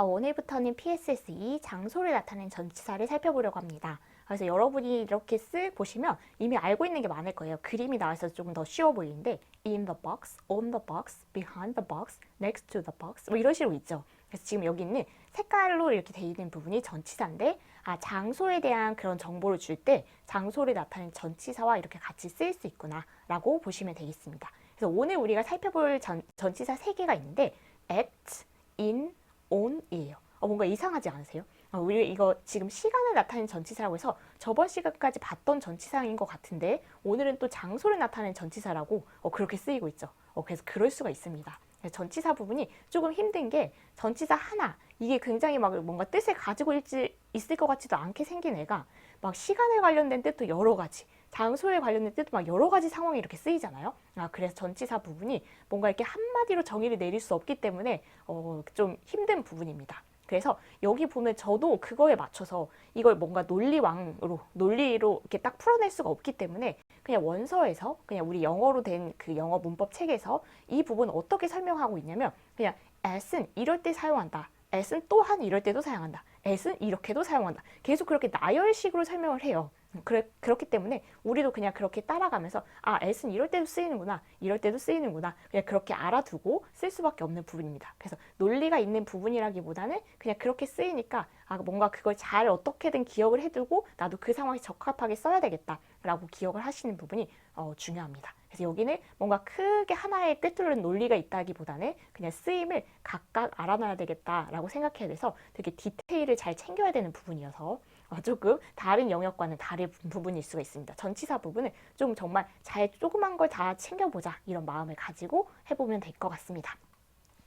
오늘부터는 PSSE 장소를 나타내는 전치사를 살펴보려고 합니다. 그래서 여러분이 이렇게 쓱 보시면 이미 알고 있는 게 많을 거예요. 그림이 나와 있어서 조금 더 쉬워 보이는데 in the box, on the box, behind the box, next to the box 뭐 이런 식으로 있죠. 그래서 지금 여기 있는 색깔로 이렇게 돼 있는 부분이 전치사인데 장소에 대한 그런 정보를 줄 때 장소를 나타내는 전치사와 이렇게 같이 쓰일 수 있구나 라고 보시면 되겠습니다. 그래서 오늘 우리가 살펴볼 전치사 3개가 있는데 at, in, on이에요. 뭔가 이상하지 않으세요? 우리 이거 지금 시간을 나타내는 전치사라고 해서 저번 시간까지 봤던 전치사인 것 같은데 오늘은 또 장소를 나타내는 전치사라고 그렇게 쓰이고 있죠. 그래서 그럴 수가 있습니다. 전치사 부분이 조금 힘든 게 전치사 하나 이게 굉장히 막 뭔가 뜻을 가지고 있을 것 같지도 않게 생긴 애가 막 시간에 관련된 뜻도 여러 가지 장소에 관련된 뜻도 막 여러 가지 상황이 이렇게 쓰이잖아요. 그래서 전치사 부분이 뭔가 이렇게 한마디로 정의를 내릴 수 없기 때문에 좀 힘든 부분입니다. 그래서 여기 보면 저도 그거에 맞춰서 이걸 뭔가 논리로 이렇게 딱 풀어낼 수가 없기 때문에 그냥 원서에서 그냥 우리 영어로 된 그 영어 문법 책에서 이 부분 어떻게 설명하고 있냐면 그냥 at은 이럴 때 사용한다. at은 또한 이럴 때도 사용한다. at은 이렇게도 사용한다. 계속 그렇게 나열식으로 설명을 해요. 그렇기 때문에 우리도 그냥 그렇게 따라가면서 at은 이럴 때도 쓰이는구나, 이럴 때도 쓰이는구나 그냥 그렇게 알아두고 쓸 수밖에 없는 부분입니다. 그래서 논리가 있는 부분이라기보다는 그냥 그렇게 쓰이니까 뭔가 그걸 잘 어떻게든 기억을 해두고 나도 그 상황에 적합하게 써야 되겠다라고 기억을 하시는 부분이 중요합니다. 그래서 여기는 뭔가 크게 하나의 꿰뚫는 논리가 있다기보다는 그냥 쓰임을 각각 알아놔야 되겠다라고 생각해야 돼서 되게 디테일을 잘 챙겨야 되는 부분이어서 조금 다른 영역과는 다른 부분일 수가 있습니다. 전치사 부분은 좀 정말 잘 조그만 걸 다 챙겨보자 이런 마음을 가지고 해보면 될 것 같습니다.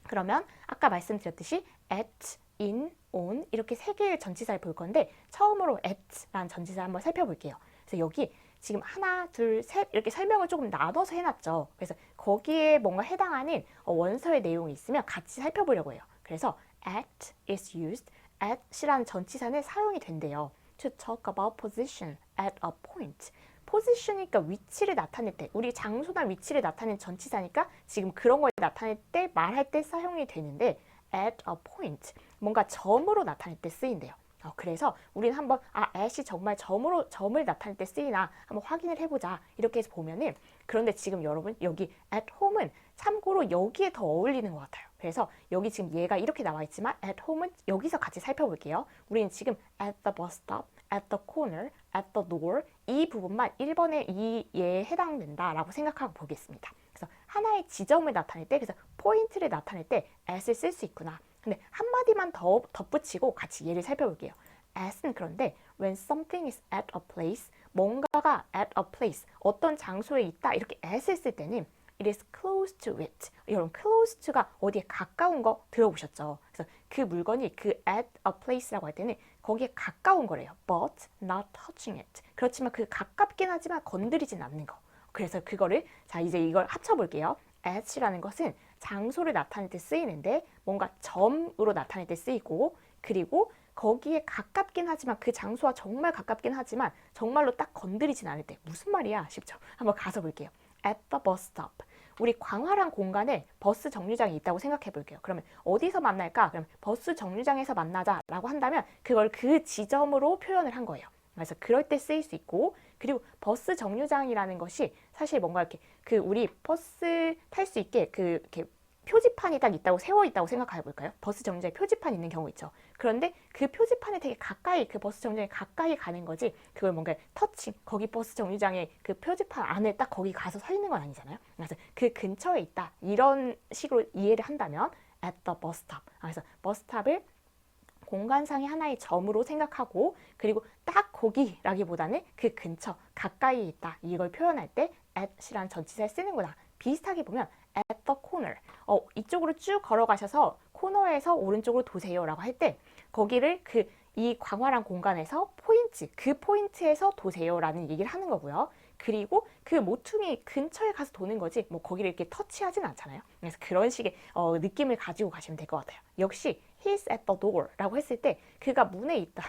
그러면 아까 말씀드렸듯이 at, in, on 이렇게 3개의 전치사를 볼 건데 처음으로 at라는 전치사 한번 살펴볼게요. 그래서 여기 지금 하나, 둘, 셋 이렇게 설명을 조금 나눠서 해놨죠. 그래서 거기에 뭔가 해당하는 원서의 내용이 있으면 같이 살펴보려고 해요. 그래서 at is used, at이라는 전치사는 사용이 된대요. To talk about position at a point. 포지션이니까 위치를 나타낼 때, 우리 장소나 위치를 나타낸 전치사니까 지금 그런 걸 나타낼 때, 말할 때 사용이 되는데 at a point, 뭔가 점으로 나타낼 때 쓰인대요. 그래서 우리는 한번 at이 정말 점을 나타낼 때 쓰이나 한번 확인을 해보자 이렇게 해서 보면은 그런데 지금 여러분 여기 at home은 참고로 여기에 더 어울리는 것 같아요. 그래서 여기 지금 얘가 이렇게 나와 있지만 at home은 여기서 같이 살펴볼게요. 우리는 지금 at the bus stop, at the corner, at the door 이 부분만 1번에 이에 해당된다라고 생각하고 보겠습니다. 그래서 하나의 지점을 나타낼 때 그래서 포인트를 나타낼 때 at을 쓸 수 있구나. 근데 한마디만 더 덧붙이고 같이 얘를 살펴볼게요. at은 그런데 when something is at a place, 뭔가가 at a place, 어떤 장소에 있다 이렇게 at을 쓸 때는 it is close to it. 여러분 close to가 어디에 가까운 거 들어보셨죠? 그래서 그 물건이 그 at a place라고 할 때는 거기에 가까운 거래요. but not touching it. 그렇지만 그 가깝긴 하지만 건드리진 않는 거. 그래서 그거를 자 이제 이걸 합쳐볼게요. at이라는 것은 장소를 나타낼 때 쓰이는데 뭔가 점으로 나타낼 때 쓰이고 그리고 거기에 가깝긴 하지만 그 장소와 정말 가깝긴 하지만 정말로 딱 건드리진 않을 때 무슨 말이야 싶죠? 한번 가서 볼게요. at the bus stop. 우리 광활한 공간에 버스 정류장이 있다고 생각해 볼게요. 그러면 어디서 만날까? 그럼 버스 정류장에서 만나자라고 한다면 그걸 그 지점으로 표현을 한 거예요. 그래서 그럴 때 쓰일 수 있고 그리고 버스 정류장이라는 것이 사실 뭔가 이렇게 그 우리 버스 탈 수 있게 이렇게 표지판이 딱 있다고 세워 있다고 생각해 볼까요? 버스 정류장에 표지판 있는 경우 있죠. 그런데 그 표지판에 되게 가까이 그 버스 정류장에 가까이 가는 거지 그걸 뭔가 터칭 거기 버스 정류장에 그 표지판 안에 딱 거기 가서 서 있는 건 아니잖아요. 그래서 그 근처에 있다 이런 식으로 이해를 한다면 at the bus stop. 그래서 버스탑을 공간상의 하나의 점으로 생각하고 그리고 딱 거기라기보다는 그 근처 가까이 있다 이걸 표현할 때 at이라는 전치사를 쓰는구나. 비슷하게 보면 at the corner 이쪽으로 쭉 걸어가셔서 코너에서 오른쪽으로 도세요 라고 할 때 거기를 이 광활한 공간에서 그 포인트에서 도세요 라는 얘기를 하는 거고요. 그리고 그 모퉁이 근처에 가서 도는 거지 뭐 거기를 이렇게 터치하진 않잖아요. 그래서 그런 식의 느낌을 가지고 가시면 될 것 같아요. 역시 he's at the door 라고 했을 때 그가 문에 있다.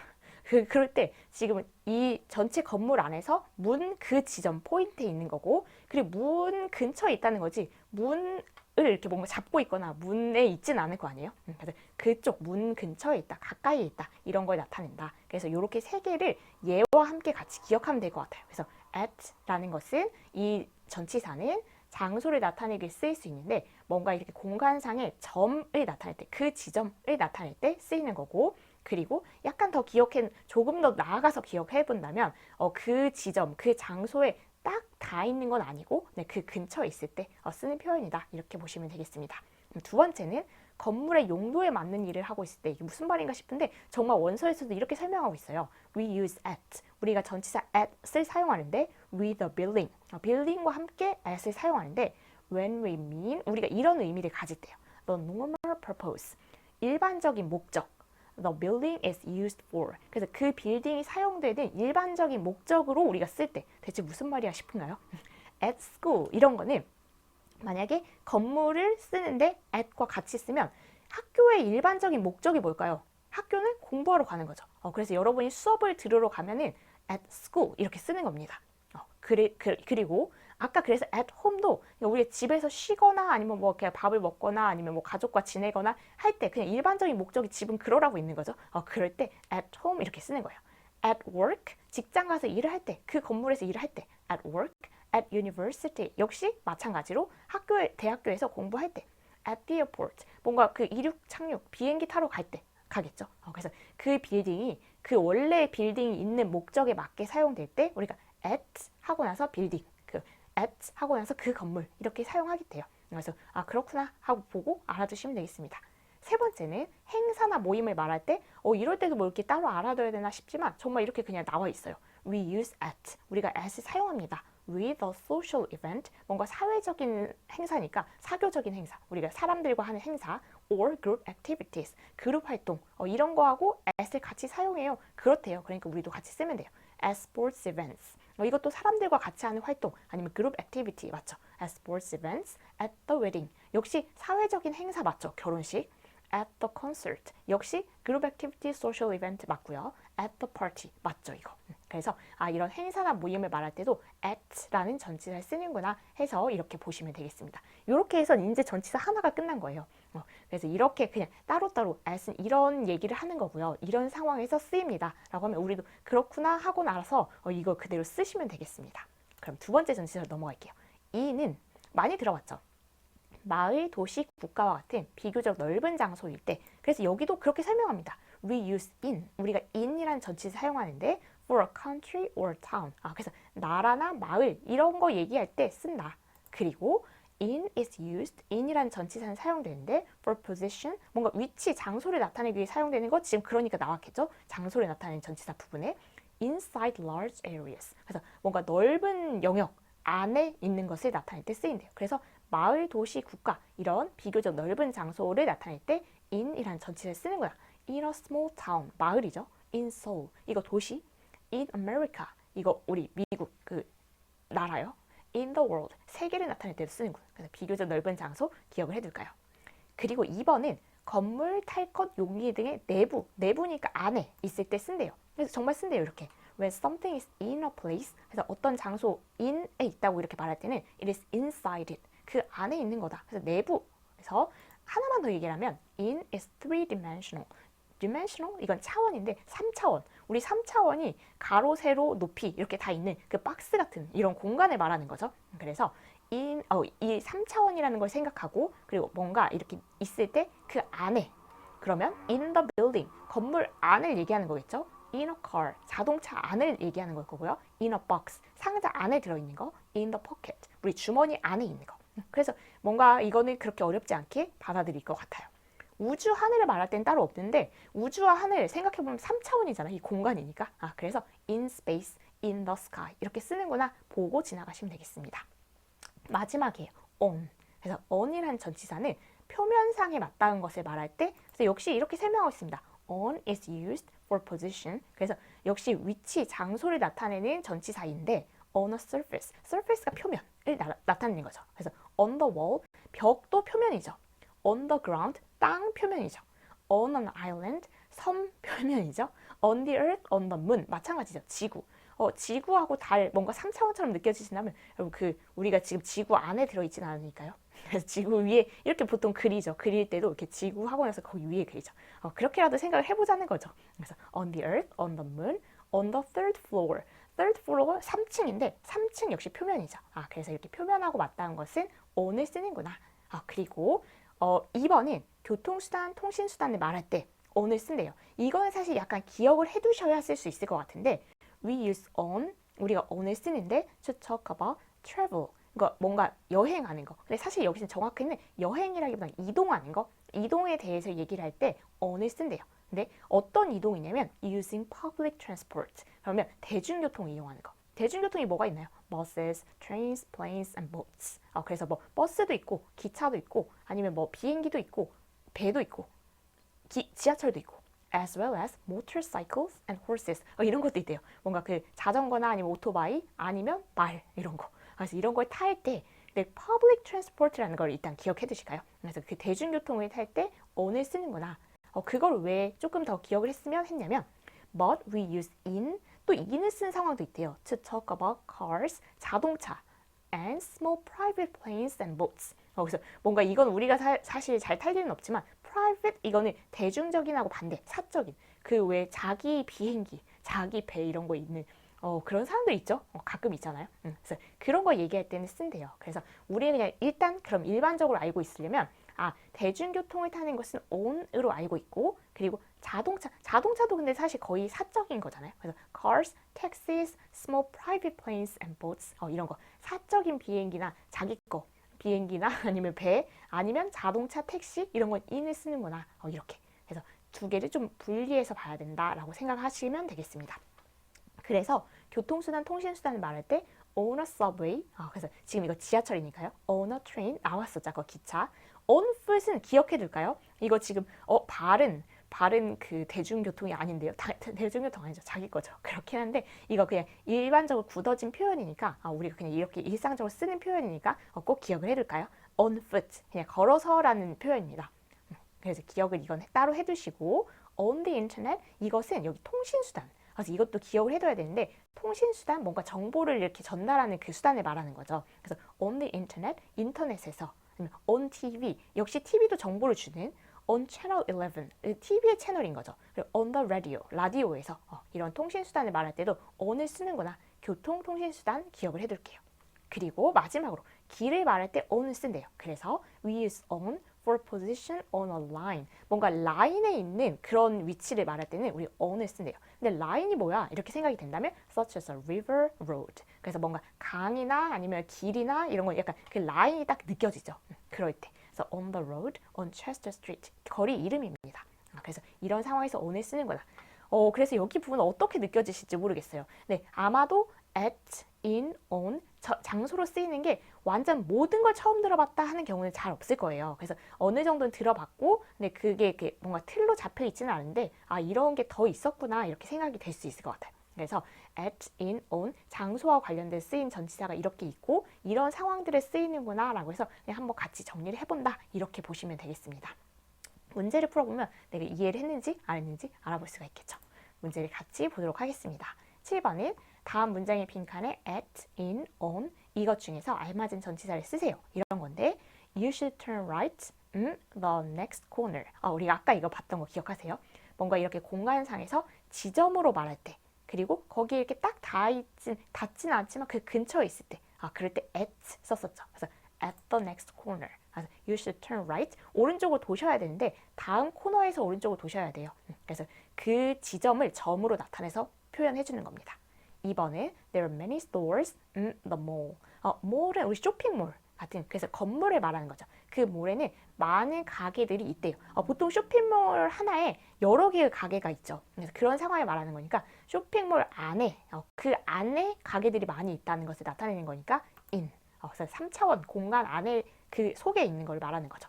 그럴 때 지금 이 전체 건물 안에서 문 그 지점 포인트에 있는 거고 그리고 문 근처에 있다는 거지 문 이렇게 뭔가 잡고 있거나 문에 있진 않을 거 아니에요. 그래서 그쪽 문 근처에 있다, 가까이에 있다 이런 걸 나타낸다. 그래서 이렇게 세 개를 얘와 함께 같이 기억하면 될 것 같아요. 그래서 at라는 것은 이 전치사는 장소를 나타내기 쓰일 수 있는데 뭔가 이렇게 공간상의 점을 나타낼 때, 그 지점을 나타낼 때 쓰이는 거고, 그리고 약간 더 조금 더 나아가서 기억해 본다면 그 지점, 그 장소에 딱 다 있는 건 아니고 네, 그 근처에 있을 때 쓰는 표현이다. 이렇게 보시면 되겠습니다. 두 번째는 건물의 용도에 맞는 일을 하고 있을 때 이게 무슨 말인가 싶은데 정말 원서에서도 이렇게 설명하고 있어요. We use at. 우리가 전치사 at을 사용하는데 with a building. building과 함께 at을 사용하는데 when we mean 우리가 이런 의미를 가질 때요. The normal purpose. 일반적인 목적. The building is used for. 그래서 그 빌딩이 사용되는 일반적인 목적으로 우리가 쓸 때 대체 무슨 말이야 싶은가요? At school 이런 거는 만약에 건물을 쓰는데 at과 같이 쓰면 학교의 일반적인 목적이 뭘까요? 학교는 공부하러 가는 거죠. 그래서 여러분이 수업을 들으러 가면은 at school 이렇게 쓰는 겁니다. 그리고 아까 그래서 at home도 우리 집에서 쉬거나 아니면 뭐 그냥 밥을 먹거나 아니면 뭐 가족과 지내거나 할 때 그냥 일반적인 목적이 집은 그러라고 있는 거죠. 그럴 때 at home 이렇게 쓰는 거예요. at work 직장 가서 일을 할 때, 그 건물에서 일을 할 때 at work, at university 역시 마찬가지로 대학교에서 공부할 때 at the airport 뭔가 그 이륙 착륙 비행기 타러 갈 때 가겠죠. 그래서 그 빌딩이 그 원래 빌딩이 있는 목적에 맞게 사용될 때 우리가 at 하고 나서 빌딩 at 하고 나서 그 건물 이렇게 사용하게 돼요. 그래서 그렇구나 하고 보고 알아두시면 되겠습니다. 세 번째는 행사나 모임을 말할 때 이럴 때도 뭐 이렇게 따로 알아둬야 되나 싶지만 정말 이렇게 그냥 나와 있어요. We use at. 우리가 at을 사용합니다. With a social event. 뭔가 사회적인 행사니까 사교적인 행사. 우리가 사람들과 하는 행사 or group activities. 그룹 활동. 이런 거하고 at을 같이 사용해요. 그렇대요. 그러니까 우리도 같이 쓰면 돼요. at sports events. 이것도 사람들과 같이 하는 활동 아니면 그룹 액티비티 맞죠? at sports events, at the wedding 역시 사회적인 행사 맞죠? 결혼식 at the concert 역시 그룹 액티비티, social event 맞고요. at the party 맞죠 이거. 그래서 이런 행사나 모임을 말할 때도 at라는 전치사를 쓰는구나 해서 이렇게 보시면 되겠습니다. 이렇게 해서 이제 전치사 하나가 끝난 거예요. 그래서 이렇게 그냥 따로따로 at은 이런 얘기를 하는 거고요. 이런 상황에서 쓰입니다. 라고 하면 우리도 그렇구나 하고 나서 이거 그대로 쓰시면 되겠습니다. 그럼 두 번째 전치사로 넘어갈게요. 이는 많이 들어봤죠? 마을, 도시, 국가와 같은 비교적 넓은 장소일 때 그래서 여기도 그렇게 설명합니다. We use in. 우리가 in이라는 전치사 사용하는데 for a country or town. 그래서 나라나 마을 이런 거 얘기할 때 쓴다. 그리고 in is used. in이라는 전치사는 사용되는데 for position. 뭔가 위치, 장소를 나타내기 위해 사용되는 거 지금 그러니까 나왔겠죠? 장소를 나타내는 전치사 부분에 inside large areas. 그래서 뭔가 넓은 영역 안에 있는 것을 나타낼 때 쓰인대요. 그래서 마을, 도시, 국가 이런 비교적 넓은 장소를 나타낼 때 in이라는 전치사를 쓰는 거야. In a small town, 마을이죠. In Seoul, 이거 도시. In America, 이거 우리 미국 그 나라요. In the world, 세계를 나타낼 때도 쓰는 거예요. 그래서 비교적 넓은 장소 기억을 해둘까요? 그리고 2번은 건물, 탈 것, 용기 등의 내부니까 안에 있을 때 쓴대요. 그래서 정말 쓴대요 이렇게. When something is in a place, 그래서 어떤 장소 in에 있다고 이렇게 말할 때는 it is inside it. 그 안에 있는 거다. 그래서 내부에서 하나만 더 얘기를 하면 in is three-dimensional. dimensional? 이건 차원인데 3차원. 우리 3차원이 가로, 세로, 높이 이렇게 다 있는 그 박스 같은 이런 공간을 말하는 거죠. 그래서 이 3차원이라는 걸 생각하고 그리고 뭔가 이렇게 있을 때 그 안에 그러면 in the building, 건물 안을 얘기하는 거겠죠. in a car, 자동차 안을 얘기하는 걸 거고요. in a box, 상자 안에 들어있는 거. in the pocket, 우리 주머니 안에 있는 거. 그래서 뭔가 이거는 그렇게 어렵지 않게 받아들일 것 같아요. 우주 하늘을 말할 땐 따로 없는데 우주와 하늘 생각해보면 3차원이잖아. 이 공간이니까. 그래서 in space, in the sky 이렇게 쓰는구나 보고 지나가시면 되겠습니다. 마지막이에요. on. 그래서 on이라는 전치사는 표면상에 맞닿은 것을 말할 때 그래서 역시 이렇게 설명하고 있습니다. on is used for position. 그래서 역시 위치, 장소를 나타내는 전치사인데 on a surface. surface가 표면을 나타내는 거죠. 그래서 on the wall, 벽도 표면이죠. on the ground, 땅 표면이죠. on an island, 섬 표면이죠. on the earth, on the moon, 마찬가지죠. 지구. 지구하고 달 뭔가 3차원처럼 느껴지신다면 여러분 우리가 지금 지구 안에 들어있진 않으니까요. 그래서 지구 위에 이렇게 보통 그리죠. 그릴 때도 이렇게 지구 하고 나서 거기 위에 그리죠. 그렇게라도 생각을 해보자는 거죠. 그래서 on the earth, on the moon, on the third floor. third floor 3층인데 3층 역시 표면이죠. 그래서 이렇게 표면하고 맞닿은 것은 on을 쓰는구나. 그리고 2번은 교통수단, 통신수단을 말할 때 on을 쓴대요. 이거는 사실 약간 기억을 해두셔야 쓸 수 있을 것 같은데 we use on, 우리가 on을 쓰는데 to talk about travel. 그러니까 뭔가 여행하는 거. 근데 사실 여기서 정확히는 여행이라기보다는 이동하는 거. 이동에 대해서 얘기를 할 때 on을 쓴대요. 근데 어떤 이동이냐면 using public transport. 그러면 대중교통 이용하는 거. 대중교통이 뭐가 있나요? buses, trains, planes, and boats. 그래서 뭐 버스도 있고 기차도 있고 아니면 뭐 비행기도 있고 배도 있고 지하철도 있고 as well as motorcycles and horses. 이런 것도 있대요. 뭔가 그 자전거나 아니면 오토바이 아니면 말 이런 거. 그래서 이런 걸 탈 때 public transport라는 걸 일단 기억해 두실까요? 그래서 그 대중교통을 탈 때 on을 쓰는구나. 그걸 왜 조금 더 기억을 했냐면 but we use in, 또 in을 쓰는 상황도 있대요. to talk about cars, 자동차 and small private planes and boats. 그래서 뭔가 이건 우리가 사실 잘 탈 일은 없지만 private 이거는 대중적인하고 반대, 사적인. 그 외에 자기 비행기, 자기 배 이런 거 있는 그런 사람들 있죠? 가끔 있잖아요. 그래서 그런 거 얘기할 때는 쓴대요. 그래서 우리는 그냥 일단 그럼 일반적으로 알고 있으려면 대중교통을 타는 것은 on으로 알고 있고 그리고 자동차도 근데 사실 거의 사적인 거잖아요. 그래서 cars, taxis, small private planes and boats 이런 거 사적인 비행기나 자기 거 비행기나 아니면 배 아니면 자동차, 택시 이런 건 in을 쓰는구나. 이렇게. 그래서 두 개를 좀 분리해서 봐야 된다라고 생각하시면 되겠습니다. 그래서 교통수단, 통신수단을 말할 때 on a subway, 그래서 지금 이거 지하철이니까요. on a train 나왔었죠. 그 기차. on foot은 기억해 둘까요? 이거 지금 발은 그 대중교통이 아닌데요. 대중교통 아니죠. 자기 거죠. 그렇긴 한데 이거 그냥 일반적으로 굳어진 표현이니까 우리가 그냥 이렇게 일상적으로 쓰는 표현이니까 꼭 기억을 해둘까요? on foot, 그냥 걸어서라는 표현입니다. 그래서 기억을 이건 따로 해두시고 on the internet, 이것은 여기 통신수단. 그래서 이것도 기억을 해둬야 되는데 통신수단, 뭔가 정보를 이렇게 전달하는 그 수단을 말하는 거죠. 그래서 on the internet, 인터넷에서, 아니면 on TV, 역시 TV도 정보를 주는 on channel 11, TV의 채널인 거죠. 그리고 on the radio, 라디오에서 이런 통신수단을 말할 때도 on을 쓰는구나. 교통통신수단 기억을 해둘게요. 그리고 마지막으로 길을 말할 때 on을 쓴대요. 그래서 we use on for position on a line. 뭔가 라인에 있는 그런 위치를 말할 때는 우리 on을 쓴대요. 근데 라인이 뭐야? 이렇게 생각이 된다면 such as a river, road. 그래서 뭔가 강이나 아니면 길이나 이런 거 약간 그 라인이 딱 느껴지죠. 그럴 때. 그래서 on the road, on Chester Street. 거리 이름입니다. 그래서 이런 상황에서 on을 쓰는 거다. 그래서 여기 부분은 어떻게 느껴지실지 모르겠어요. 네, 아마도 at, in, on 장소로 쓰이는 게 완전 모든 걸 처음 들어봤다 하는 경우는 잘 없을 거예요. 그래서 어느 정도는 들어봤고 근데 그게 뭔가 틀로 잡혀 있지는 않은데 이런 게 더 있었구나 이렇게 생각이 될 수 있을 것 같아요. 그래서 at, in, on 장소와 관련된 쓰임 전치사가 이렇게 있고 이런 상황들에 쓰이는구나 라고 해서 그냥 한번 같이 정리를 해본다 이렇게 보시면 되겠습니다. 문제를 풀어보면 내가 이해를 했는지 안 했는지 알아볼 수가 있겠죠. 문제를 같이 보도록 하겠습니다. 7번은 다음 문장의 빈칸에 at, in, on 이것 중에서 알맞은 전치사를 쓰세요. 이런 건데 You should turn right the next corner. 우리가 아까 이거 봤던 거 기억하세요? 뭔가 이렇게 공간상에서 지점으로 말할 때 그리고 거기에 이렇게 딱 닿진 않지만 그 근처에 있을 때 그럴 때 at 썼었죠. 그래서 at the next corner. 그래서 you should turn right. 오른쪽으로 도셔야 되는데 다음 코너에서 오른쪽으로 도셔야 돼요. 그래서 그 지점을 점으로 나타내서 표현해 주는 겁니다. 2번은 There are many stores in the mall. mall은 우리 쇼핑몰 같은 그래서 건물을 말하는 거죠. 그 몰에는 많은 가게들이 있대요. 보통 쇼핑몰 하나에 여러 개의 가게가 있죠. 그래서 그런 상황을 말하는 거니까 쇼핑몰 안에 그 안에 가게들이 많이 있다는 것을 나타내는 거니까 in. 그래서 3차원 공간 안에 그 속에 있는 걸 말하는 거죠.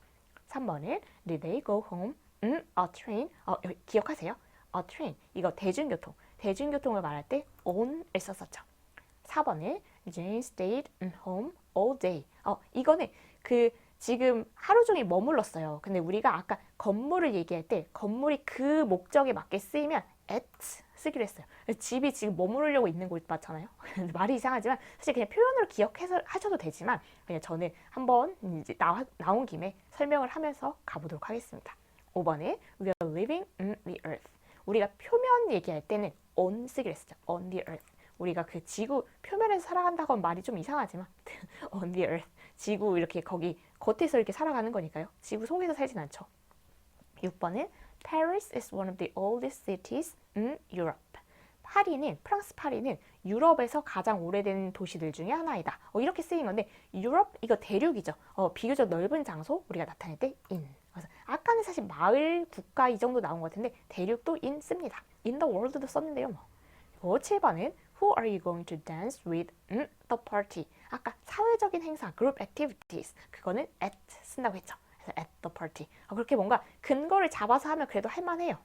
3번은 Did they go home in a train? 기억하세요? a train. 이거 대중교통. 대중교통을 말할 때 on을 썼었죠. 4번은 Jane stayed home all day. 이거는 그 지금 하루 종일 머물렀어요. 근데 우리가 아까 건물을 얘기할 때 건물이 그 목적에 맞게 쓰이면 at 쓰기로 했어요. 집이 지금 머무르려고 있는 곳 맞잖아요. 말이 이상하지만 사실 그냥 표현으로 기억해서 하셔도 되지만 그냥 저는 한번 이제 나온 김에 설명을 하면서 가보도록 하겠습니다. 5번에 We are living on the earth. 우리가 표면 얘기할 때는 on 쓰기로 했었죠. on the earth. 우리가 그 지구 표면에서 살아간다고 하면 말이 좀 이상하지만 on the earth. 지구 이렇게 거기 겉에서 이렇게 살아가는 거니까요. 지구 속에서 살진 않죠. 6번은 Paris is one of the oldest cities in Europe. 프랑스 파리는 유럽에서 가장 오래된 도시들 중에 하나이다. 이렇게 쓰인 건데 유럽 이거 대륙이죠. 비교적 넓은 장소 우리가 나타낼 때 in. 그래서 아까는 사실 마을, 국가 이 정도 나온 것 같은데 대륙도 in 씁니다. in the world도 썼는데요. 뭐. 7번은 Who are you going to dance with the party? 아까 사회적인 행사, group activities 그거는 at 쓴다고 했죠. 그래서 at the party. 그렇게 뭔가 근거를 잡아서 하면 그래도 할만해요.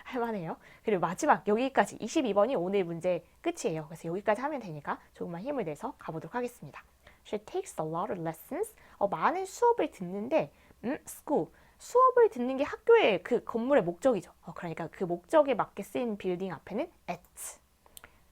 할만해요. 그리고 마지막 여기까지 22번이 오늘 문제 끝이에요. 그래서 여기까지 하면 되니까 조금만 힘을 내서 가보도록 하겠습니다. She takes a lot of lessons. 많은 수업을 듣는데 school. 수업을 듣는 게 학교의 그 건물의 목적이죠. 그러니까 그 목적에 맞게 쓰인 빌딩 앞에는 at.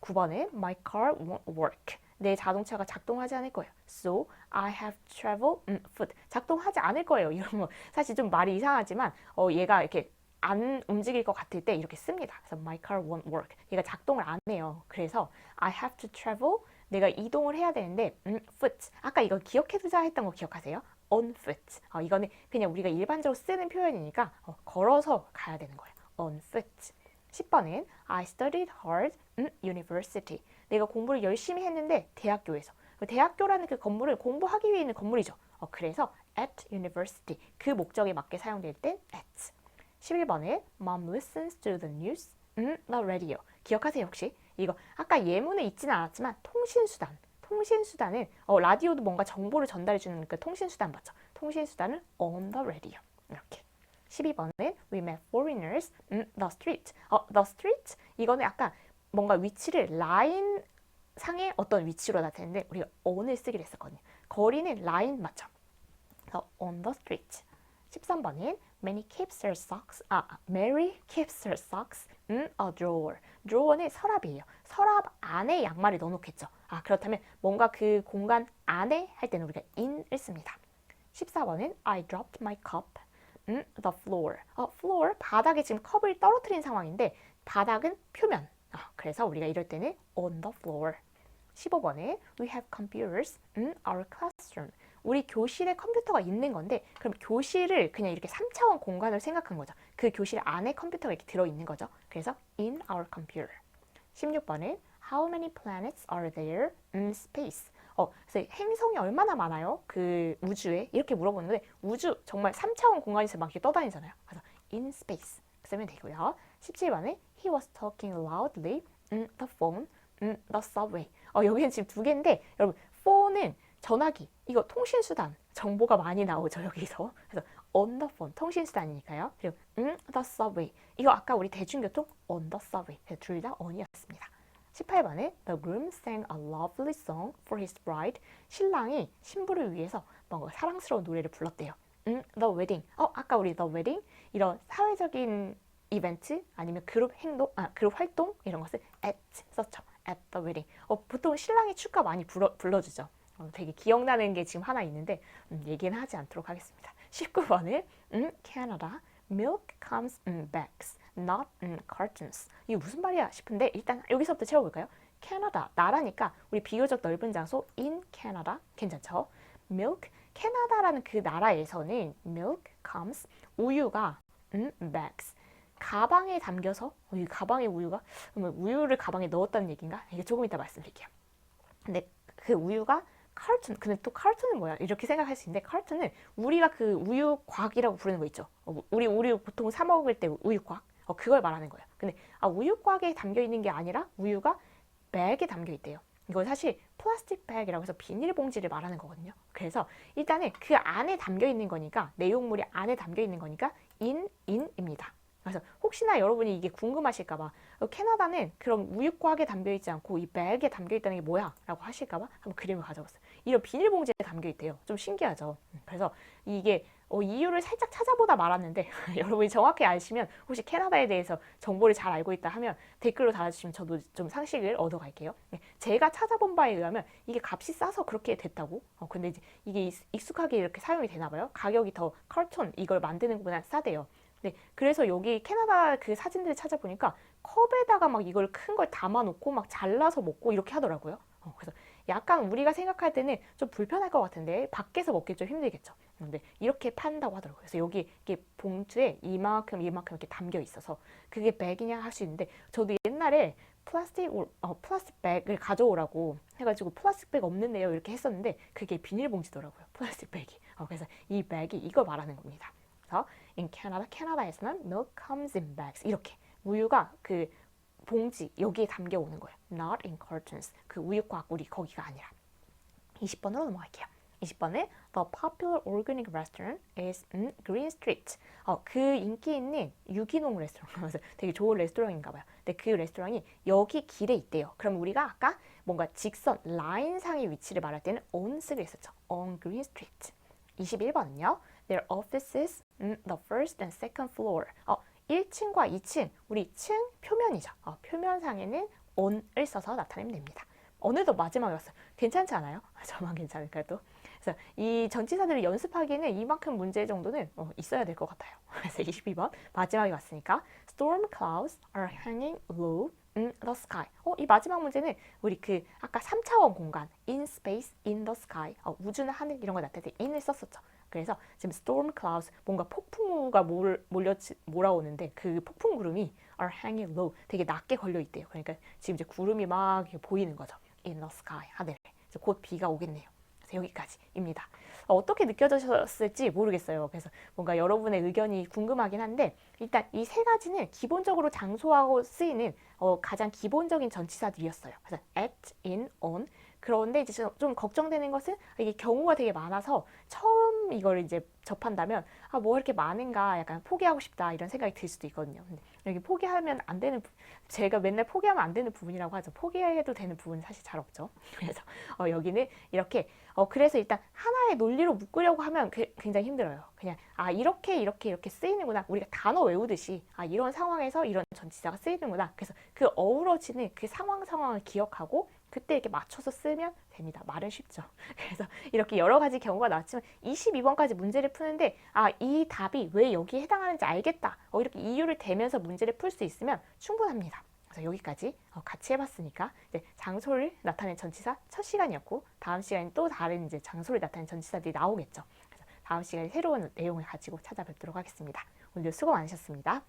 9번은 My car won't work. 내 자동차가 작동하지 않을 거예요. So I have to travel foot. 작동하지 않을 거예요. 이런 거 사실 좀 말이 이상하지만 얘가 이렇게 안 움직일 것 같을 때 이렇게 씁니다. 그래서 my car won't work. 얘가 작동을 안 해요. 그래서 I have to travel. 내가 이동을 해야 되는데 foot. 아까 이거 기억해두자 했던 거 기억하세요? on foot. 이거는 그냥 우리가 일반적으로 쓰는 표현이니까 걸어서 가야 되는 거예요. on foot. 10번은 I studied hard in university. 내가 공부를 열심히 했는데 대학교에서. 대학교라는 그 건물은 공부하기 위해 있는 건물이죠. 그래서 at university. 그 목적에 맞게 사용될 땐 at. 11번에 Mom listens to the news the radio. 기억하세요 혹시? 이거 아까 예문에 있지는 않았지만 통신수단. 통신수단은 라디오도 뭔가 정보를 전달해주는 그 통신수단 맞죠? 통신수단은 on the radio. 이렇게. 12번은 We met foreigners in the street. the street 이거는 아까 뭔가 위치를 라인 상의 어떤 위치로 나타내는데 우리가 on을 쓰기로 했었거든요. 거리는 라인 맞죠? 그래서 on the street. 13번은 Mary keeps her socks in a drawer. drawer는 서랍이에요. 서랍 안에 양말을 넣어놓겠죠. 그렇다면 뭔가 그 공간 안에 할 때는 우리가 in을 씁니다. 14번은 I dropped my cup in the floor. floor, 바닥에 지금 컵을 떨어뜨린 상황인데 바닥은 표면. 그래서 우리가 이럴 때는 on the floor. 15번에 We have computers in our classroom. 우리 교실에 컴퓨터가 있는 건데 그럼 교실을 그냥 이렇게 3차원 공간을 생각한 거죠. 그 교실 안에 컴퓨터가 이렇게 들어있는 거죠. 그래서 in our computer. 16번에 How many planets are there in space? 그래서 행성이 얼마나 많아요? 그 우주에? 이렇게 물어보는데 우주 정말 3차원 공간에서 막 이렇게 떠다니잖아요. 그래서 in space 쓰면 되고요. 17번에 He was talking loudly in the phone in the subway. 여기는 지금 두 개인데 여러분 phone은 전화기, 이거 통신수단, 정보가 많이 나오죠, 여기서. 그래서 on the phone, 통신수단이니까요. 그리고 the subway, 이거 아까 우리 대중교통 on the subway, 둘 다 on이었습니다. 18번에 The groom sang a lovely song for his bride. 신랑이 신부를 위해서 뭔가 사랑스러운 노래를 불렀대요. The wedding, 아까 우리 the wedding, 이런 사회적인 이벤트 아니면 그룹 행동, 그룹 활동 이런 것을 at 썼죠. at the wedding. 보통 신랑이 축가 많이 불러주죠. 되게 기억나는 게 지금 하나 있는데 얘기는 하지 않도록 하겠습니다. 19번은 Canada, milk comes in bags, not in cartons. 이게 무슨 말이야 싶은데 일단 여기서부터 채워볼까요? 캐나다, 나라니까 우리 비교적 넓은 장소 in Canada 괜찮죠? milk, 캐나다라는 그 나라에서는 milk comes, 우유가 bags, 가방에 담겨서 이 가방에 우유가 우유를 가방에 넣었다는 얘기인가? 이게 조금 이따 말씀드릴게요. 근데 그 우유가 카르톤, 근데 또 카르톤은 뭐야? 이렇게 생각할 수 있는데 카르톤은 우리가 그 우유곽이라고 부르는 거 있죠. 우리 우유 보통 사 먹을 때 우유곽, 그걸 말하는 거예요. 근데 우유곽에 담겨 있는 게 아니라 우유가 백에 담겨 있대요. 이건 사실 플라스틱 백이라고 해서 비닐봉지를 말하는 거거든요. 그래서 일단은 그 안에 담겨 있는 거니까 내용물이 안에 담겨 있는 거니까 in입니다. 그래서 혹시나 여러분이 이게 궁금하실까봐 캐나다는 그럼 우유곽에 담겨있지 않고 이 백에 담겨있다는 게 뭐야? 라고 하실까봐 한번 그림을 가져봤어요. 이런 비닐봉지에 담겨있대요. 좀 신기하죠. 그래서 이게 이유를 살짝 찾아보다 말았는데 여러분이 정확히 아시면 혹시 캐나다에 대해서 정보를 잘 알고 있다 하면 댓글로 달아주시면 저도 좀 상식을 얻어갈게요. 네, 제가 찾아본 바에 의하면 이게 값이 싸서 그렇게 됐다고. 근데 이제 이게 익숙하게 이렇게 사용이 되나 봐요. 가격이 더 카톤 이걸 만드는 것보다 싸대요. 네, 그래서 여기 캐나다 그 사진들을 찾아보니까 컵에다가 막 이걸 큰 걸 담아놓고 막 잘라서 먹고 이렇게 하더라고요. 그래서 약간 우리가 생각할 때는 좀 불편할 것 같은데 밖에서 먹기 좀 힘들겠죠. 근데 이렇게 판다고 하더라고요. 그래서 여기 이게 봉투에 이만큼 이렇게 담겨 있어서 그게 백이냐 할 수 있는데 저도 옛날에 플라스틱 백을 가져오라고 해가지고 플라스틱 백 없는데요 이렇게 했었는데 그게 비닐봉지더라고요. 플라스틱 백이. 그래서 이 백이 이걸 말하는 겁니다. 그래서 in Canada, 캐나다에서는 milk comes in bags 이렇게 우유가 그 봉지 여기에 담겨 오는 거예요. Not in cartons. 그 우유곽 우리 거기가 아니라. 20번으로 넘어갈게요. 20번은 The popular organic restaurant is Green Street. 그 인기 있는 유기농 레스토랑. 그래서 되게 좋은 레스토랑인가 봐요. 근데 그 레스토랑이 여기 길에 있대요. 그럼 우리가 아까 뭔가 직선 라인상의 위치를 말할 때는 on 쓰기로 했었죠. On Green Street. 21번은요. Their offices the first and second floor. 1층과 2층, 우리 층 표면이죠. 표면상에는 on을 써서 나타내면 됩니다. 어느덧 마지막에 왔어요. 괜찮지 않아요? 저만 괜찮을까요 또? 그래서 이 전치사들을 연습하기에는 이만큼 문제 정도는 있어야 될 것 같아요. 그래서 22번 마지막에 왔으니까 Storm clouds are hanging low in the sky. 이 마지막 문제는 우리 그 아까 3차원 공간 in space, in the sky 우주나 하늘 이런 거 나타낼 때 in을 썼었죠. 그래서 지금 storm clouds 뭔가 폭풍우가 몰아오는데 그 폭풍 구름이 are hanging low 되게 낮게 걸려 있대요. 그러니까 지금 이제 구름이 막 보이는 거죠. in the sky 하늘에. 곧 비가 오겠네요. 그래서 여기까지입니다. 어떻게 느껴지셨을지 모르겠어요. 그래서 뭔가 여러분의 의견이 궁금하긴 한데 일단 이 세 가지는 기본적으로 장소하고 쓰이는 가장 기본적인 전치사들이었어요. 그래서 at, in, on. 그런데 이제 좀 걱정되는 것은 이게 경우가 되게 많아서 처음 이걸 이제 접한다면 뭐 이렇게 많은가 약간 포기하고 싶다 이런 생각이 들 수도 있거든요. 근데 여기 포기하면 안 되는 제가 맨날 포기하면 안 되는 부분이라고 하죠. 포기해도 되는 부분은 사실 잘 없죠. 그래서 여기는 이렇게 그래서 일단 하나의 논리로 묶으려고 하면 굉장히 힘들어요. 그냥 이렇게 쓰이는구나. 우리가 단어 외우듯이 이런 상황에서 이런 전치사가 쓰이는구나. 그래서 그 어우러지는 그 상황을 기억하고 그때 이렇게 맞춰서 쓰면 됩니다. 말은 쉽죠. 그래서 이렇게 여러 가지 경우가 나왔지만 22번까지 문제를 푸는데 이 답이 왜 여기에 해당하는지 알겠다. 이렇게 이유를 대면서 문제를 풀 수 있으면 충분합니다. 그래서 여기까지 같이 해봤으니까 이제 장소를 나타낸 전치사 첫 시간이었고 다음 시간에 또 다른 이제 장소를 나타낸 전치사들이 나오겠죠. 그래서 다음 시간에 새로운 내용을 가지고 찾아뵙도록 하겠습니다. 오늘도 수고 많으셨습니다.